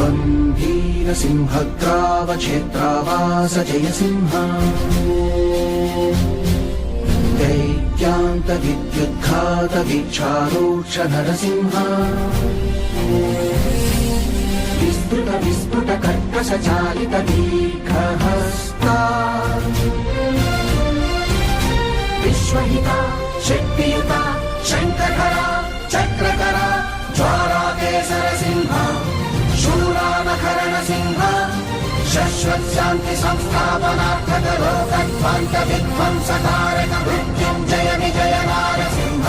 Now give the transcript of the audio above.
त्वं वीरसिंहग्रावक्षेत्रावास जयसिंह दैत्यान्तविद्युद्घातवीक्षारोक्ष नरसिंह विस्फुटकर्कशचालितदीर्घहस्ता विश्वहिता शक्तियुता शङ्खधरा चक्रकरा ज्वालाकेसरसिंह शूरानखरणसिंह शश्वत्शान्ति संस्थापनार्थक लोकध्वान्तविध्वंसकारक मृत्युञ्जय विजय नारसिंह